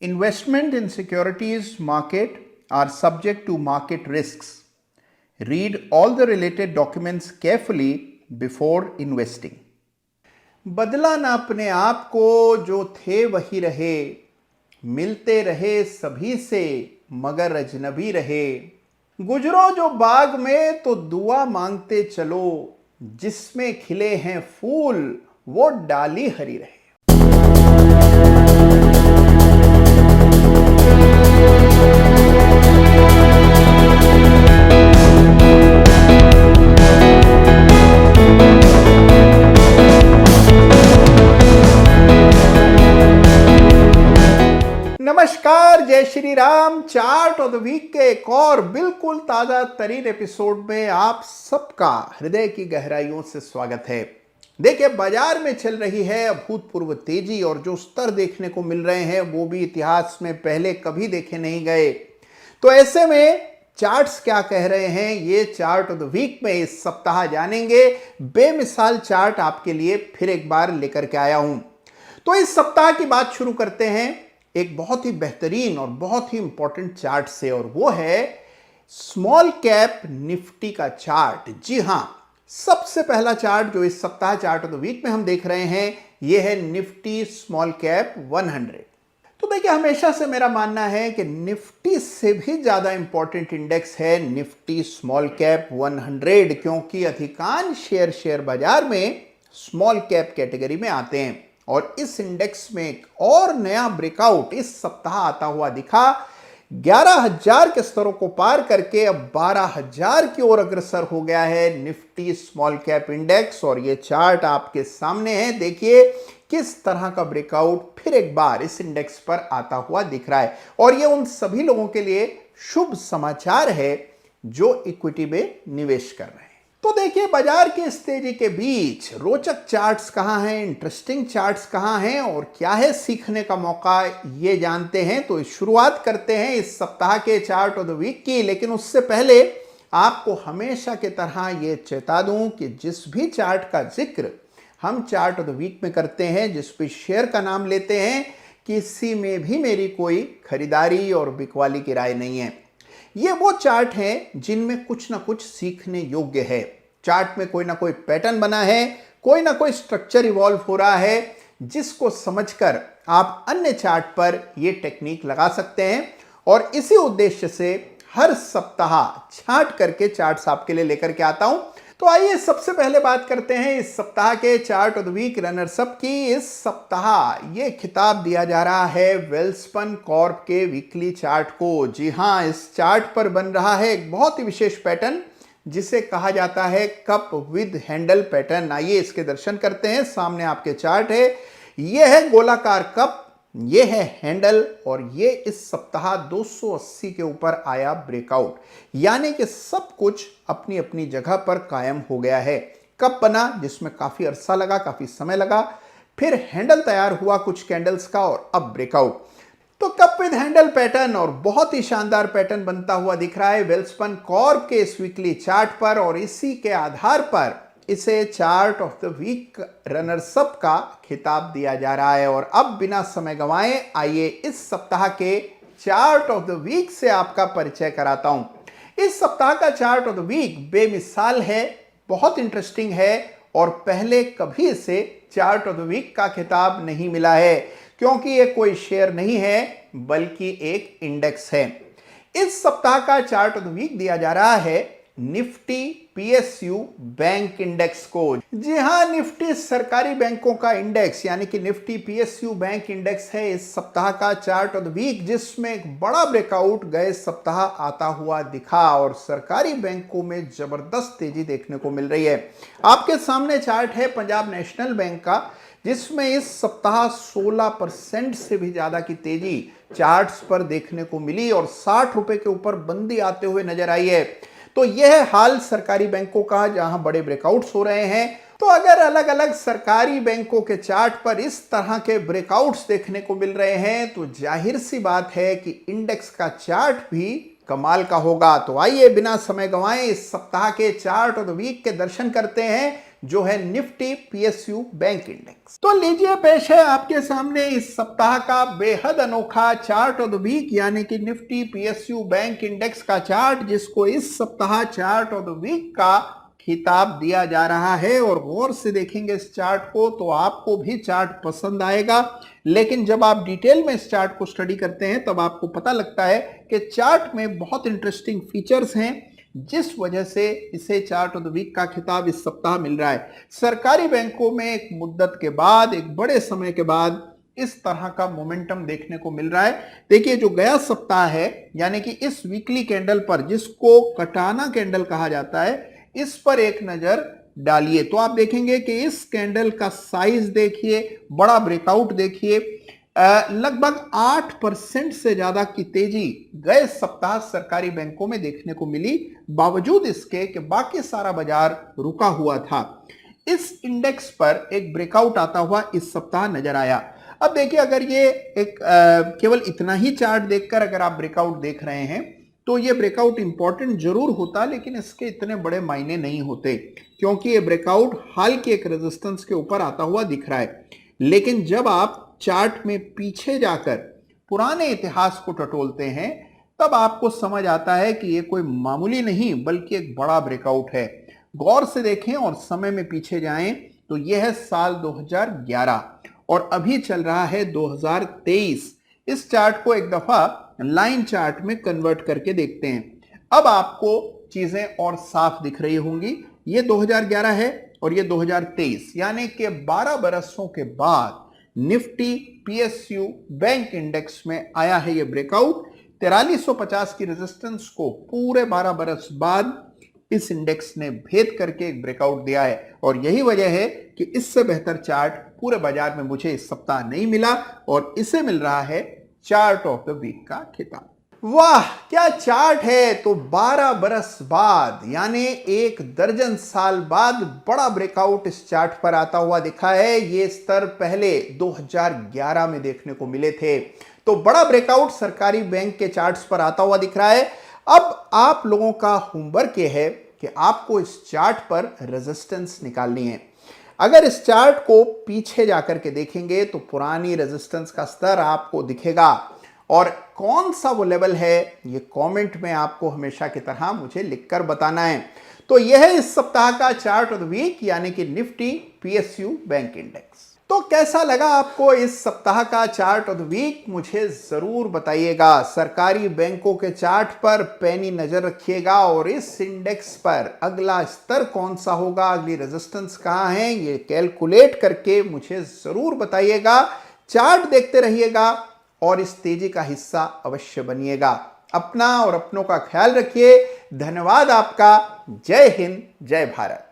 Investment in securities market are subject to market risks. Read all the related documents carefully before investing. बदला ना अपने आप को, जो थे वही रहे, मिलते रहे सभी से मगर अजनबी रहे। गुजरो जो बाग में तो दुआ मांगते चलो, जिसमें खिले हैं फूल वो डाली हरी रहे। नमस्कार, जय Shri Ram. Chart of the week के एक और बिल्कुल ताजा तरीन एपिसोड में आप सबका हृदय की गहराइयों से स्वागत है। देखिए, बाजार में चल रही है अभूतपूर्व तेजी और जो स्तर देखने को मिल रहे हैं वो भी इतिहास में पहले कभी देखे नहीं गए। तो ऐसे में चार्ट्स क्या कह रहे हैं, ये चार्ट ऑफ द वीक में इस सप्ताह जानेंगे। बेमिसाल चार्ट आपके लिए फिर एक बार लेकर के आया हूं। तो इस सप्ताह की बात शुरू करते हैं एक बहुत ही बेहतरीन और बहुत ही इंपॉर्टेंट चार्ट से, और वो है स्मॉल कैप निफ्टी का चार्ट। जी हां, सबसे पहला चार्ट जो इस सप्ताह चार्ट ऑफ द वीक में हम देख रहे हैं ये है निफ्टी स्मॉल कैप 100। तो देखिए, हमेशा से मेरा मानना है कि निफ्टी से भी ज्यादा इंपॉर्टेंट इंडेक्स है निफ्टी स्मॉल कैप 100, क्योंकि अधिकांश शेयर बाजार में स्मॉल कैप कैटेगरी में आते हैं। और इस इंडेक्स में एक और नया ब्रेकआउट इस सप्ताह आता हुआ दिखा। 11,000 के स्तरों को पार करके अब 12,000 की ओर अग्रसर हो गया है निफ्टी स्मॉल कैप इंडेक्स। और ये चार्ट आपके सामने है, देखिए किस तरह का ब्रेकआउट फिर एक बार इस इंडेक्स पर आता हुआ दिख रहा है। और ये उन सभी लोगों के लिए शुभ समाचार है जो इक्विटी में निवेश कर रहे हैं। तो देखिए, बाजार की इस तेजी के बीच रोचक चार्ट्स कहां हैं, इंटरेस्टिंग चार्ट्स कहां हैं और क्या है सीखने का मौका, ये जानते हैं। तो शुरुआत करते हैं इस सप्ताह के चार्ट ऑफ द वीक की। लेकिन उससे पहले आपको हमेशा की तरह ये चेता दूं कि जिस भी चार्ट का जिक्र हम चार्ट ऑफ द वीक में करते हैं, जिस भी शेयर का नाम लेते हैं, किसी में भी मेरी कोई खरीदारी और बिकवाली की राय नहीं है। ये वो चार्ट हैं जिनमें कुछ ना कुछ सीखने योग्य है। चार्ट में कोई ना कोई पैटर्न बना है, कोई ना कोई स्ट्रक्चर इवॉल्व हो रहा है, जिसको समझकर आप अन्य चार्ट पर ये टेक्निक लगा सकते हैं। और इसी उद्देश्य से हर सप्ताह छांट करके चार्ट्स आपके लिए लेकर के आता हूं। तो आइए सबसे पहले बात करते हैं इस सप्ताह के chart of the week runners up की। इस सप्ताह ये खिताब दिया जा रहा है वेल्सपन कॉर्प के वीकली चार्ट को। जी हां, इस चार्ट पर बन रहा है एक बहुत ही विशेष पैटर्न जिसे कहा जाता है कप विद हैंडल पैटर्न। आइए इसके दर्शन करते हैं। सामने आपके चार्ट है, यह है गोलाकार कप, ये है हैंडल, और ये इस सप्ताह 280 के ऊपर आया ब्रेकआउट। यानी कि सब कुछ अपनी अपनी जगह पर कायम हो गया है। कप बना जिसमें काफी अरसा लगा, काफी समय लगा, फिर हैंडल तैयार हुआ कुछ कैंडल्स का, और अब ब्रेकआउट। तो कप विद हैंडल पैटर्न और बहुत ही शानदार पैटर्न बनता हुआ दिख रहा है वेल्सपन कॉर्प के इस वीकली चार्ट पर। और इसी के आधार पर इसे chart of the week runners up का खिताब दिया जा रहा है। और अब बिना समय गंवाए आइए इस सप्ताह के चार्ट ऑफ द वीक से आपका परिचय कराता हूं। इस सप्ताह का चार्ट ऑफ द वीक बेमिसाल है, बहुत इंटरेस्टिंग है, और पहले कभी इसे चार्ट ऑफ द वीक का खिताब नहीं मिला है, क्योंकि यह कोई शेयर नहीं है बल्कि एक इंडेक्स है। इस सप्ताह का चार्ट ऑफ द वीक दिया जा रहा है निफ्टी पीएसयू बैंक इंडेक्स को। जी हां, निफ्टी सरकारी बैंकों का इंडेक्स यानी कि निफ्टी पीएसयू बैंक इंडेक्स है इस सप्ताह का चार्ट ऑफ द वीक, जिसमें एक बड़ा ब्रेकआउट गए सप्ताह आता हुआ दिखा और सरकारी बैंकों में जबरदस्त तेजी देखने को मिल रही है। आपके सामने चार्ट है पंजाब नेशनल बैंक का, जिसमें इस सप्ताह 16% से भी ज्यादा की तेजी चार्ट्स पर देखने को मिली और 60 रुपए के ऊपर बंदी आते हुए नजर आई है। तो यह है हाल सरकारी बैंकों का, जहां बड़े ब्रेकआउट्स हो रहे हैं। तो अगर अलग अलग सरकारी बैंकों के चार्ट पर इस तरह के ब्रेकआउट्स देखने को मिल रहे हैं, तो जाहिर सी बात है कि इंडेक्स का चार्ट भी कमाल का होगा। तो आइए बिना समय गंवाए इस सप्ताह के चार्ट ऑफ द वीक के दर्शन करते हैं, जो है निफ्टी पीएसयू बैंक इंडेक्स। तो लीजिए पेश है आपके सामने इस सप्ताह का बेहद अनोखा चार्ट ऑफ द वीक यानी कि निफ्टी पीएसयू बैंक इंडेक्स का चार्ट, जिसको इस सप्ताह चार्ट ऑफ द वीक का खिताब दिया जा रहा है। और गौर से देखेंगे इस चार्ट को तो आपको भी चार्ट पसंद आएगा, लेकिन जब आप डिटेल में इस चार्ट को स्टडी करते हैं तब आपको पता लगता है कि चार्ट में बहुत इंटरेस्टिंग फीचर्स हैं, जिस वजह से इसे चार्ट ऑफ द वीक का खिताब इस सप्ताह मिल रहा है। सरकारी बैंकों में एक मुद्दत के बाद, एक बड़े समय के बाद इस तरह का मोमेंटम देखने को मिल रहा है। देखिए जो गया सप्ताह है यानी कि इस वीकली कैंडल पर, जिसको कटाना कैंडल कहा जाता है, इस पर एक नजर डालिए तो आप देखेंगे कि इस कैंडल का साइज देखिए, बड़ा ब्रेकआउट देखिए, लगभग 8% से ज्यादा की तेजी गए सप्ताह सरकारी बैंकों में देखने को मिली, बावजूद इसके कि बाकी सारा बाजार रुका हुआ था। इस इंडेक्स पर एक ब्रेकआउट आता हुआ इस सप्ताह नजर आया। अब देखिए अगर ये एक केवल इतना ही चार्ट देखकर अगर आप ब्रेकआउट देख रहे हैं तो ये ब्रेकआउट इंपॉर्टेंट जरूर होता, लेकिन इसके इतने बड़े मायने नहीं होते, क्योंकि ये ब्रेकआउट हाल के एक रेजिस्टेंस के ऊपर आता हुआ दिख रहा है। लेकिन जब आप चार्ट में पीछे जाकर पुराने इतिहास को टटोलते हैं तब आपको समझ आता है कि ये कोई मामूली नहीं बल्कि एक बड़ा ब्रेकआउट है। गौर से देखें और समय में पीछे जाएं तो यह है साल 2011 और अभी चल रहा है 2023। इस चार्ट को एक दफा लाइन चार्ट में कन्वर्ट करके देखते हैं। अब आपको चीजें और साफ दिख रही होंगी। ये 2011 है और ये 2023, यानी कि 12 बरसों के बाद निफ्टी पीएसयू बैंक इंडेक्स में आया है ये ब्रेकआउट। 4350 की रेजिस्टेंस को पूरे 12 बरस बाद इस इंडेक्स ने भेद करके एक ब्रेकआउट दिया है, और यही वजह है कि इससे बेहतर चार्ट पूरे बाजार में मुझे इस सप्ताह नहीं मिला और इसे मिल रहा है चार्ट ऑफ द वीक का खिताब। वाह क्या चार्ट है! तो 12 बरस बाद यानी 1 दर्जन साल बाद बड़ा ब्रेकआउट इस चार्ट पर आता हुआ दिखा है। ये स्तर पहले 2011 में देखने को मिले थे। तो बड़ा ब्रेकआउट सरकारी बैंक के चार्ट्स पर आता हुआ दिख रहा है। अब आप लोगों का होमवर्क ये है कि आपको इस चार्ट पर रेजिस्टेंस निकालनी है। अगर इस चार्ट को पीछे जाकर के देखेंगे तो पुरानी रेजिस्टेंस का स्तर आपको दिखेगा, और कौन सा वो लेवल है ये कमेंट में आपको हमेशा की तरह मुझे लिखकर बताना है। तो यह है इस सप्ताह का चार्ट ऑफ द वीक यानी कि निफ्टी पीएसयू बैंक इंडेक्स। तो कैसा लगा आपको इस सप्ताह का चार्ट ऑफ द वीक, मुझे जरूर बताइएगा। सरकारी बैंकों के चार्ट पर पैनी नजर रखिएगा और इस इंडेक्स पर अगला स्तर कौन सा होगा, अगली रेजिस्टेंस कहां है, ये कैलकुलेट करके मुझे जरूर बताइएगा। चार्ट देखते रहिएगा और इस तेजी का हिस्सा अवश्य बनिएगा। अपना और अपनों का ख्याल रखिए। धन्यवाद आपका। जय हिंद, जय भारत।